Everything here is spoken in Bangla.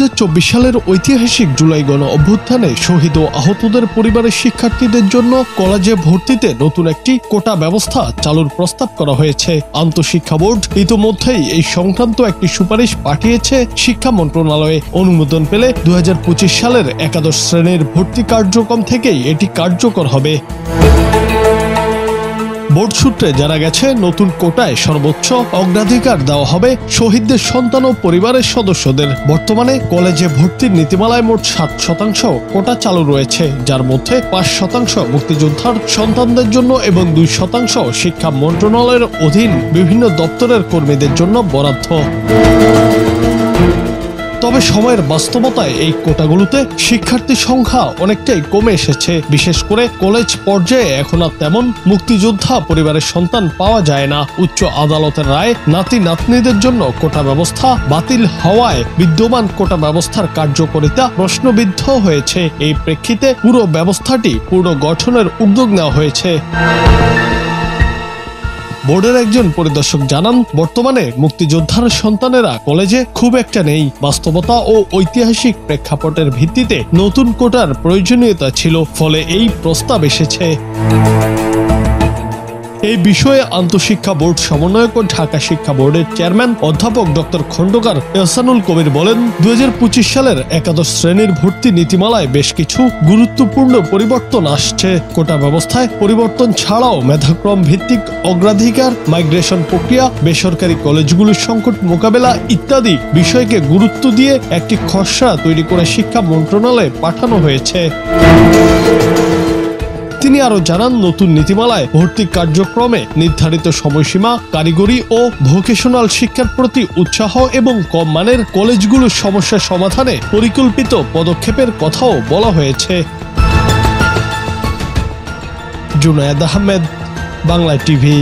2024 সালের ঐতিহাসিক জুলাই গণ অভ্যুত্থানে শহীদ ও আহতদের পরিবারের শিক্ষার্থীদের জন্য কলেজে ভর্তিতে নতুন একটি কোটা ব্যবস্থা চালুর প্রস্তাব করা হয়েছে। আন্তঃশিক্ষা বোর্ড ইতোমধ্যেই এই সংক্রান্ত একটি সুপারিশ পাঠিয়েছে শিক্ষা মন্ত্রণালয়ে। অনুমোদন পেলে 2025 সালের একাদশ শ্রেণীর ভর্তি কার্যক্রম থেকেই এটি কার্যকর হবে। বোর্ড সূত্রে জানা গেছে, নতুন কোটায় সর্বোচ্চ অগ্রাধিকার দেওয়া হবে শহীদদের সন্তান ও পরিবারের সদস্যদের। বর্তমানে কলেজে ভর্তির নীতিমালায় মোট 7% কোটা চালু রয়েছে, যার মধ্যে 5% মুক্তিযোদ্ধার সন্তানদের জন্য এবং 2% শিক্ষা মন্ত্রণালয়ের অধীন বিভিন্ন দপ্তরের কর্মীদের জন্য বরাদ্দ। তবে সময়ের বাস্তবতায় এই কোটাগুলোতে শিক্ষার্থী সংখ্যা অনেকটাই কমে এসেছে। বিশেষ করে কলেজ পর্যায়ে এখন আর তেমন মুক্তিযোদ্ধা পরিবারের সন্তান পাওয়া যায় না। উচ্চ আদালতের রায় নাতি নাতনিদের জন্য কোটা ব্যবস্থা বাতিল হওয়ায় বিদ্যমান কোটা ব্যবস্থার কার্যকারিতা প্রশ্নবিদ্ধ হয়েছে। এই প্রেক্ষিতে পুরো ব্যবস্থাটি পুনর্গঠনের উদ্যোগ নেওয়া হয়েছে। বোর্ডের একজন পরিদর্শক জানান, বর্তমানে মুক্তিযোদ্ধার সন্তানেরা কলেজে খুব একটা নেই। বাস্তবতা ও ঐতিহাসিক প্রেক্ষাপটের ভিত্তিতে নতুন কোটার প্রয়োজনীয়তা ছিল, ফলে এই প্রস্তাব এসেছে। এই বিষয়ে আন্তঃশিক্ষা বোর্ড সমন্বয়ক ও ঢাকা শিক্ষা বোর্ডের চেয়ারম্যান অধ্যাপক ডক্টর খন্দকার এহসানুল কবির বলেন, 2025 সালের একাদশ শ্রেণীর ভর্তি নীতিমালায় বেশ কিছু গুরুত্বপূর্ণ পরিবর্তন আসছে। কোটা ব্যবস্থায় পরিবর্তন ছাড়াও মেধাক্রম ভিত্তিক অগ্রাধিকার, মাইগ্রেশন প্রক্রিয়া, বেসরকারি কলেজগুলোর সংকট মোকাবেলা ইত্যাদি বিষয়কে গুরুত্ব দিয়ে একটি খসড়া তৈরি করে শিক্ষা মন্ত্রণালয়ে পাঠানো হয়েছে। তিনি আরো জানান, নতুন নীতিমালায় ভর্তি কার্যক্রমে নির্ধারিত সময়সীমা, কারিগরি ও ভোকেশনাল শিক্ষার প্রতি উৎসাহ এবং কম মানের কলেজগুলোর সমস্যা সমাধানে পরিকল্পিত পদক্ষেপের কথাও বলা হয়েছে। জুনায়েদ আহমেদ, বাংলা টিভি।